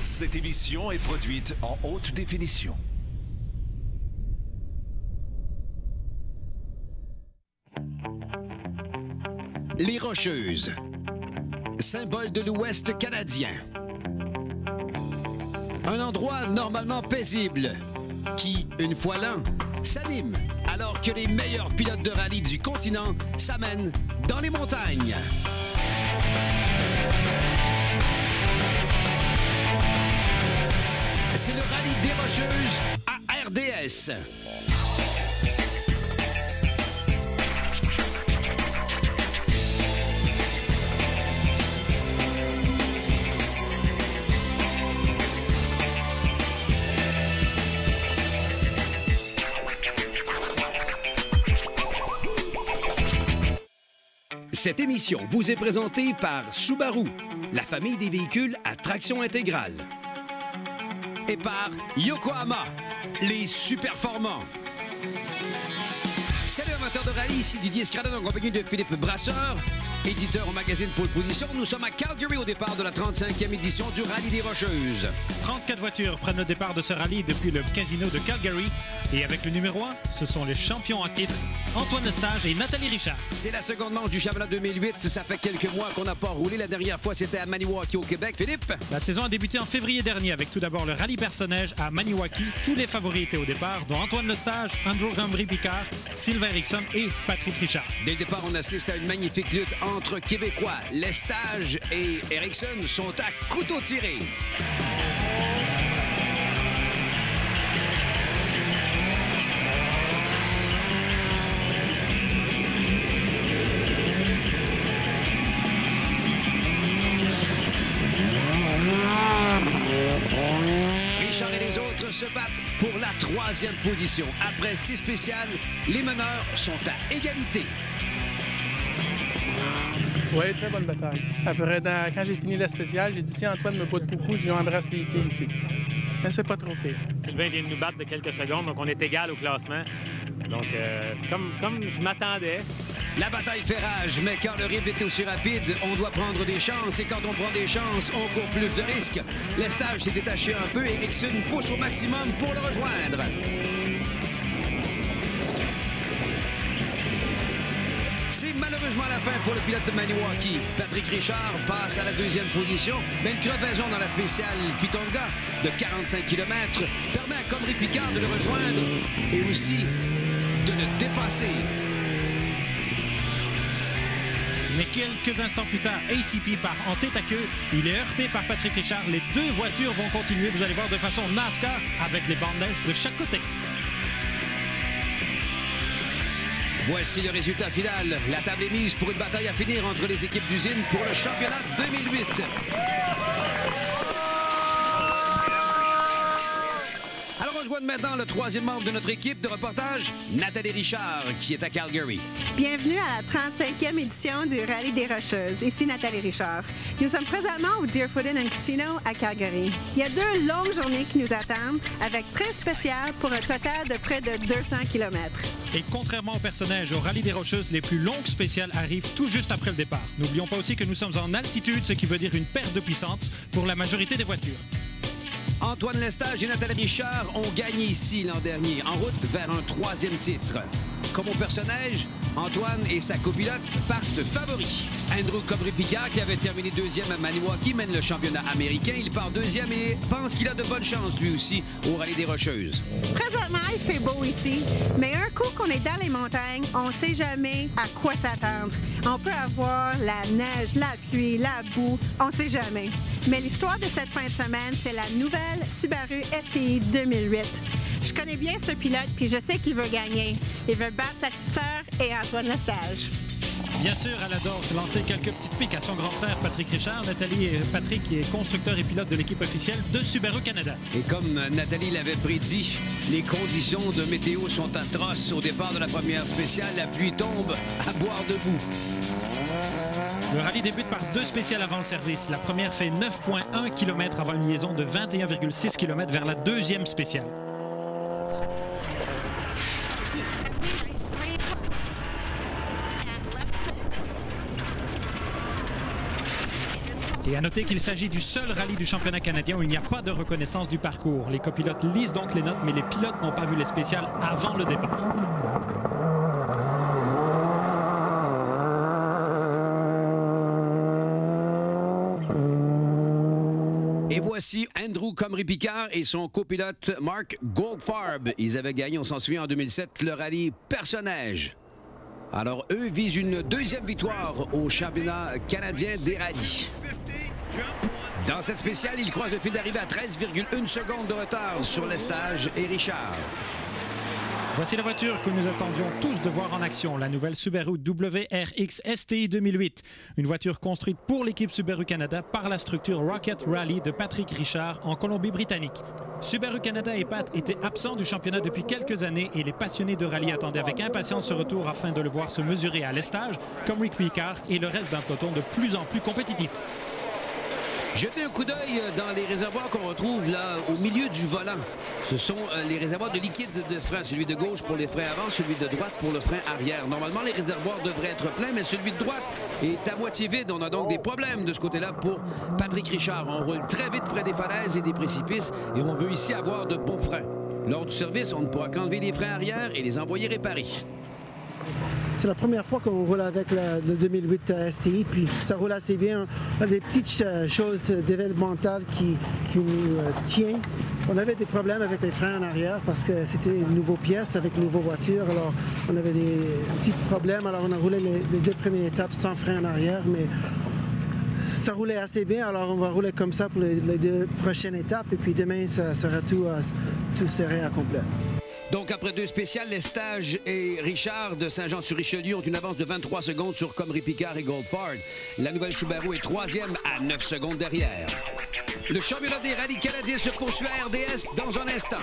Cette émission est produite en haute définition. Les Rocheuses, symbole de l'Ouest canadien. Un endroit normalement paisible qui, une fois l'an, s'anime alors que les meilleurs pilotes de rallye du continent s'amènent dans les montagnes. C'est le rallye des Rocheuses à RDS. Cette émission vous est présentée par Subaru, la famille des véhicules à traction intégrale. Et par Yokohama, les Superformants. Salut amateurs de rallye, ici Didier Scradon en compagnie de Philippe Brasseur, éditeur au magazine Pole Position. Nous sommes à Calgary au départ de la 35e édition du Rallye des Rocheuses. 34 voitures prennent le départ de ce rallye depuis le casino de Calgary. Et avec le numéro 1, ce sont les champions en titre, Antoine Lestage et Nathalie Richard. C'est la seconde manche du championnat 2008. Ça fait quelques mois qu'on n'a pas roulé. La dernière fois, c'était à Maniwaki au Québec. Philippe? La saison a débuté en février dernier avec tout d'abord le rallye Perce-Neige à Maniwaki. Tous les favoris étaient au départ, dont Antoine Lestage, Andrew Gambry-Picard, Sylvain Eriksson et Patrick Richard. Dès le départ, on assiste à une magnifique lutte entre Québécois. Lestage et Eriksson sont à couteau tiré. Richard et les autres se battent pour la 3e position. Après 6 spéciales, les meneurs sont à égalité. Oui, très bonne bataille. Après, quand j'ai fini la spéciale, j'ai dit si Antoine me botte beaucoup, je lui embrasse les pieds ici. Mais c'est pas trop pire. Sylvain vient de nous battre de quelques secondes, donc on est égal au classement. Donc, comme je m'attendais. La bataille fait rage, mais quand le rythme est aussi rapide, on doit prendre des chances. Et quand on prend des chances, on court plus de risques. Lestage s'est détaché un peu. Eriksson pousse au maximum pour le rejoindre. C'est malheureusement la fin pour le pilote de Maniwaki. Patrick Richard passe à la 2e position, mais une crevaison dans la spéciale Pitonga de 45 km permet à Gambry-Picard de le rejoindre et aussi de le dépasser. Mais quelques instants plus tard, ACP part en tête à queue. Il est heurté par Patrick Richard. Les deux voitures vont continuer, vous allez voir, de façon NASCAR avec les bandes neige de chaque côté. Voici le résultat final. La table est mise pour une bataille à finir entre les équipes d'usine pour le championnat 2008. Alors, on rejoint maintenant le 3e membre de notre équipe de reportage, Nathalie Richard, qui est à Calgary. Bienvenue à la 35e édition du Rallye des Rocheuses. Ici Nathalie Richard. Nous sommes présentement au Deerfoot Inn & Casino à Calgary. Il y a 2 longues journées qui nous attendent, avec 13 spéciales pour un total de près de 200 km. Et contrairement au Perce-Neige, au Rallye des Rocheuses, les plus longues spéciales arrivent tout juste après le départ. N'oublions pas aussi que nous sommes en altitude, ce qui veut dire une perte de puissance pour la majorité des voitures. Antoine Lestage et Nathalie Richard ont gagné ici l'an dernier, en route vers un 3e titre. Comme au Perce-Neige, Antoine et sa copilote partent favoris. Andrew Gambry-Picard, qui avait terminé 2e à Maniwaki, mène le championnat américain. Il part 2e et pense qu'il a de bonnes chances, lui aussi, au Rallye des Rocheuses. Présentement, il fait beau ici, mais un coup qu'on est dans les montagnes, on ne sait jamais à quoi s'attendre. On peut avoir la neige, la pluie, la boue, on ne sait jamais. Mais l'histoire de cette fin de semaine, c'est la nouvelle Subaru STI 2008. Je connais bien ce pilote, puis je sais qu'il veut gagner. Il veut battre sa petite sœur et Antoine Lestage. Bien sûr, elle adore lancer quelques petites piques à son grand frère Patrick Richard. Nathalie et Patrick est constructeur et pilote de l'équipe officielle de Subaru Canada. Et comme Nathalie l'avait prédit, les conditions de météo sont atroces. Au départ de la première spéciale, la pluie tombe à boire debout. Le rallye débute par 2 spéciales avant le service. La première fait 9,1 km avant une liaison de 21,6 km vers la 2e spéciale. Et à noter qu'il s'agit du seul rallye du championnat canadien où il n'y a pas de reconnaissance du parcours. Les copilotes lisent donc les notes, mais les pilotes n'ont pas vu les spéciales avant le départ. Et voici Andrew Comrie-Picard et son copilote Mark Goldfarb. Ils avaient gagné, on s'en souvient, en 2007, le rallye Personnage. Alors, eux visent une deuxième victoire au championnat canadien des rallyes. Dans cette spéciale, ils croisent le fil d'arrivée à 13,1 secondes de retard sur Lestage et Richard. Voici la voiture que nous attendions tous de voir en action, la nouvelle Subaru WRX STI 2008. Une voiture construite pour l'équipe Subaru Canada par la structure Rocket Rally de Patrick Richard en Colombie-Britannique. Subaru Canada et Pat étaient absents du championnat depuis quelques années et les passionnés de rallye attendaient avec impatience ce retour afin de le voir se mesurer à Lestage, comme Rick Picard et le reste d'un peloton de plus en plus compétitif. Jetez un coup d'œil dans les réservoirs qu'on retrouve là au milieu du volant. Ce sont les réservoirs de liquide de frein. Celui de gauche pour les freins avant, celui de droite pour le frein arrière. Normalement, les réservoirs devraient être pleins, mais celui de droite est à moitié vide. On a donc des problèmes de ce côté-là pour Patrick Richard. On roule très vite près des falaises et des précipices et on veut ici avoir de bons freins. Lors du service, on ne pourra qu'enlever les freins arrière et les envoyer réparer. C'est la première fois qu'on roule avec le 2008 STI, puis ça roule assez bien. On a des petites choses développementales qui nous tiennent. On avait des problèmes avec les freins en arrière parce que c'était une nouvelle pièce avec une nouvelle voiture. Alors, on avait des petits problèmes. Alors, on a roulé les deux premières étapes sans frein en arrière, mais ça roulait assez bien. Alors, on va rouler comme ça pour les deux prochaines étapes. Et puis demain, ça sera tout serré à complet. Donc, après deux spéciales, Lestage et Richard de Saint-Jean-sur-Richelieu ont une avance de 23 secondes sur Comrie-Picard et Goldfarb. La nouvelle Subaru est troisième à 9 secondes derrière. Le championnat des rallyes canadiens se poursuit à RDS dans un instant.